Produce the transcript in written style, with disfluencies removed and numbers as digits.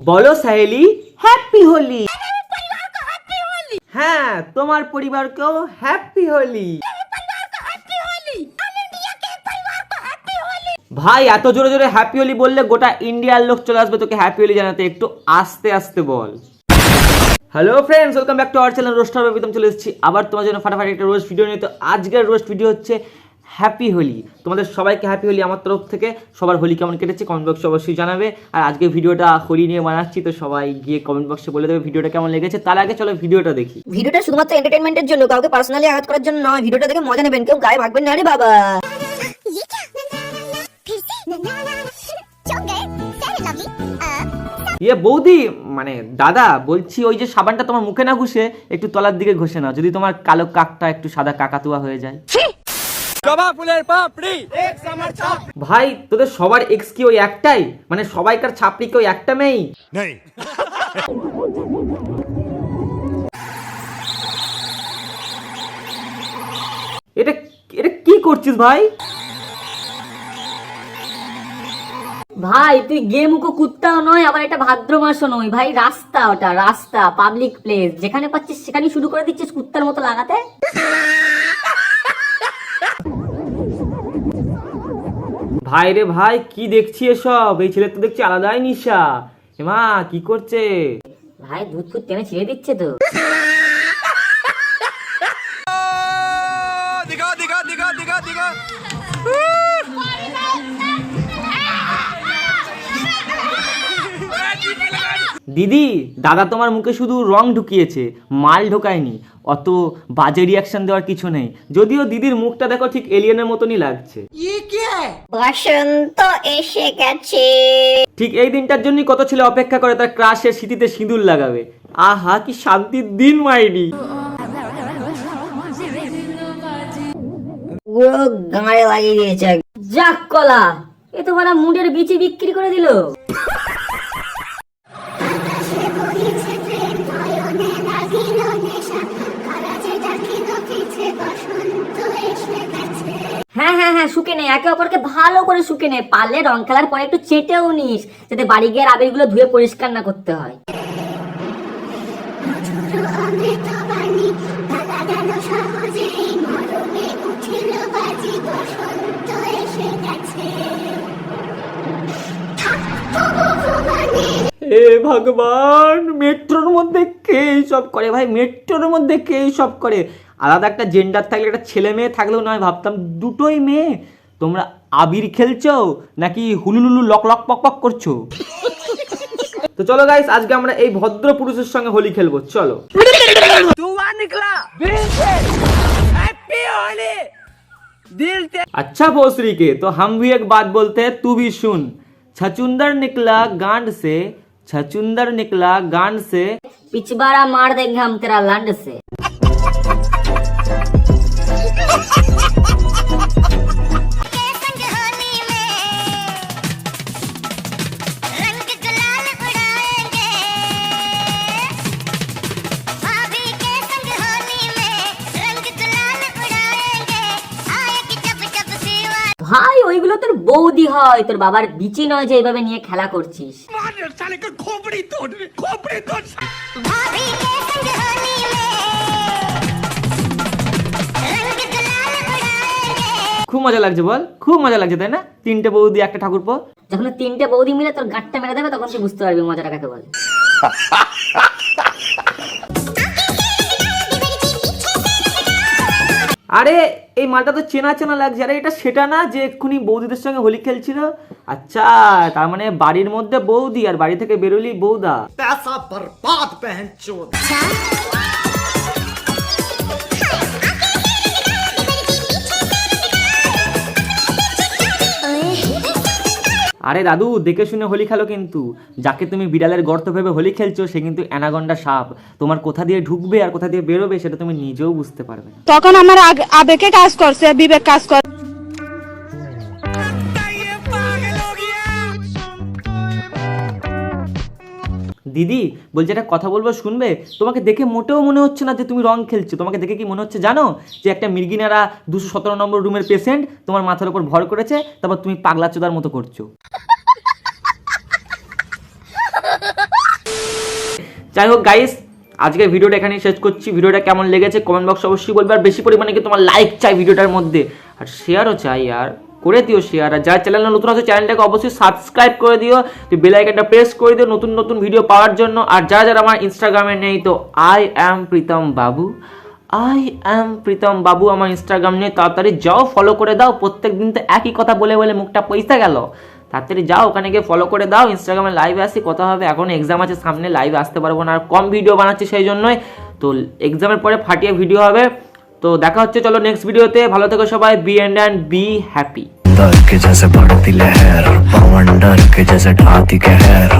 বলো সাহেলি, হ্যাপি হোলি। হ্যাঁ, তোমার পরিবারকেও হ্যাপি হোলি। ভাই এত জোরে জোরে হ্যাপি হোলি বললে গোটা ইন্ডিয়ার লোক চলে আসবে তোকে হ্যাপি হোলি জানাতে, একটু আস্তে আস্তে বল। Hello friends, welcome back to our channel রোস্টার বেবিতম। চলে এসেছি আবার তোমার জন্য ফাটাফাটি একটা রোস্ট ভিডিও নিয়ে। তো আজকের রোস্ট ভিডিও হচ্ছে হ্যাপি হোলি। তোমাদের সবাইকে হ্যাপি হোলি আমার তরফ থেকে। সবার হোলি কেমন কেটেছে কমেন্ট বক্সে অবশ্যই জানাবে। আর আজকে ভিডিওটা হোলি নিয়ে বানাচ্ছি, তো সবাই গিয়ে কমেন্ট বক্সে বলে দেবে ভিডিওটা কেমন লেগেছে। তার আগে চলো ভিডিওটা দেখি। ভিডিওটা শুধুমাত্র এন্টারটেইনমেন্টের জন্য, কাউকে পার্সোনালি আঘাত করার জন্য নয়। ভিডিওটা দেখে মজা নেবেন, কেউ গায়ে ভাগবেন না রে বাবা। বৌদি মানে দাদা বলছি, ওই যে সাবানটা তোমার মুখে না ঘুষে একটু তলার দিকে ঘষে নাও, যদি তোমার কালো কাকটা একটু সাদা কাকাতুয়া হয়ে যায়। ভাই তোদের সবার এক্স কি ওই একটাই? মানে সবাইকার ছাপড়ি কি ওই একটা মেয়েই? এটা এটা কি করছিস ভাই? ভাই তুই গে মুখো কুত্তাও নয়, আবার এটা ভাদ্র মাসও নয় ভাই। রাস্তা, ওটা রাস্তা, পাবলিক প্লেস, যেখানে পাচ্ছিস সেখানেই শুরু করে দিচ্ছিস কুত্তার মতো লাগাতে। ভাই রে ভাই, কি দেখছি এসব? এই ছেলে তো দেখছি আলাদাই নিশা। মা কি করছে? ভাই দুধ ফুট টেনে ছেড়ে দিচ্ছে তো। দিদি, দাদা তোমার মুখে শুধু রং ঢুকিয়েছে, মাল ঢোকায়নি। অত বাজে রিয়াকশন দেওয়ার কিছু নেই। যদিও দিদির মুখটা দেখো ঠিক এলিয়েনের মতনই লাগছে। বসন্ত এসে গেছে। ঠিক এই দিনটার জন্যই কত ছেলে অপেক্ষা করে তার ক্রাশের স্মৃতিতে সিঁদুর লাগাবে। আহা কি শান্তির দিন মাইরি। ও গাঁড়ে লাগিয়ে দিয়েছে। যাক কলা, এ তো বড় মুডের বিচি বিক্রি করে দিল। হ্যাঁ হ্যাঁ হ্যাঁ, শুকে নে, একে অপরকে ভালো করে শুকে নে। পারলে রং খেলার পরে একটু চেটেও নিস, যাতে বাড়ি গিয়ে আবিরগুলো ধুয়ে পরিষ্কার না করতে হয়। হে ভগবান, মেট্রোর মধ্যে কে সব করে ভাই? মেট্রোর মধ্যে কে সব করে? আলাদা একটা জেন্ডার থাকলে, একটা ছেলে মেয়ে থাকলেও নয় ভাবতাম, দুটোই মেয়ে। তোমরা আবির খেলছো নাকি হুলুলুলু লক লক পক পক করছো? তো চলো গাইস, আজকে আমরা এই ভদ্র পুরুষের সঙ্গে হোলি খেলবো। চলো। अच्छा भोसरी के, तो हम भी एक बात बोलते हैं, तू भी सुन। छचुंदर निकला गांड से, छचुंदर निकला गांड से, पिछवाड़ा मार देंगे हम तेरा लंड से। ভাই ওইগুলো তোর বৌদি হয়, তোর বাবার বিচি নয় যে এইভাবে নিয়ে খেলা করছিস। খুব মজা লাগছে বল, খুব মজা লাগছে তাই না? তিনটে বৌদি একটা ঠাকুরপো। যখন তিনটে বৌদি মিলে তোর গাঁটটা মেরে দেবে, তখন তুই বুঝতে পারবি মজাটা কাকে বলে। আরে এই মালটা তো চেনা চেনা লাগছে। আরে এটা সেটা না যে এক্ষুনি বৌদিদের সঙ্গে হোলি খেলছিল? আচ্ছা, তার মানে বাড়ির মধ্যে বৌদি আর বাড়ি থেকে বেরোলি বৌদা। पैसा बर्बाद बहन चोद। আরে দাদু, দেখে শুনে হোলি খেলো কিন্তু। যাকে তুমি বিড়ালের গর্ত ভেবে হোলি খেলছো, সে কিন্তু অ্যানাকন্ডা সাপ। তোমার কোথা দিয়ে ঢুকবে আর কোথা দিয়ে বেরোবে সেটা তুমি নিজেও বুঝতে পারবে না। তখন আমার আবেগে কাজ করছে, বিবেক কাজ করে। দিদি বলছে একটা কথা বলবো, শুনবে? তোমাকে দেখে মোটেও মনে হচ্ছে না যে তুমি রং খেলছো। তোমাকে দেখে কি মনে হচ্ছে জানো? যে একটা মির্গিনারা 217 নম্বর রুমের পেশেন্ট তোমার মাথার উপর ভর করেছে, তারপর তুমি পাগলা চোদার মতো করছো। যাই হোক গাইস, আজকের ভিডিওটা এখানেই শেষ করছি। ভিডিওটা কেমন লেগেছে কমেন্ট বক্সে অবশ্যই বলবে, আর বেশি পরিমাণে কি তোমার লাইক চাই ভিডিওটার মধ্যে, আর শেয়ারও চাই, আর করে দিও শেয়ার। আর যারা চ্যানেলে নতুন আছে চ্যানেলটাকে অবশ্যই সাবস্ক্রাইব করে দিও, তো বেল আইকনটা প্রেস করে দিও নতুন নতুন ভিডিও পাওয়ার জন্য। আর যারা যারা আমার ইনস্টাগ্রামে নেই, তো আই অ্যাম প্রীতম বাবু আমার ইনস্টাগ্রাম নিয়ে তাড়াতাড়ি যাও ফলো করে দাও। প্রত্যেক দিন তো একই কথা বলে বলে মুখটা পয়সা গেল, তাড়াতাড়ি যাও ওখানে গিয়ে ফলো করে দাও। ইনস্টাগ্রামে লাইভে আসি, কথা হবে। এখন এক্সাম আছে সামনে, লাইভে আসতে পারবো না, আর কম ভিডিও বানাচ্ছি সেই জন্যই। তো এক্সামের পরে ফাটিয়ে ভিডিও হবে। তো দেখা হচ্ছে চলো নেক্সট ভিডিওতে। ভালো থেকো সবাই, বি এন্ড বি হ্যাপি। के जैसे बढ़ती लहर, पवन डर के जैसे ढाती कहर।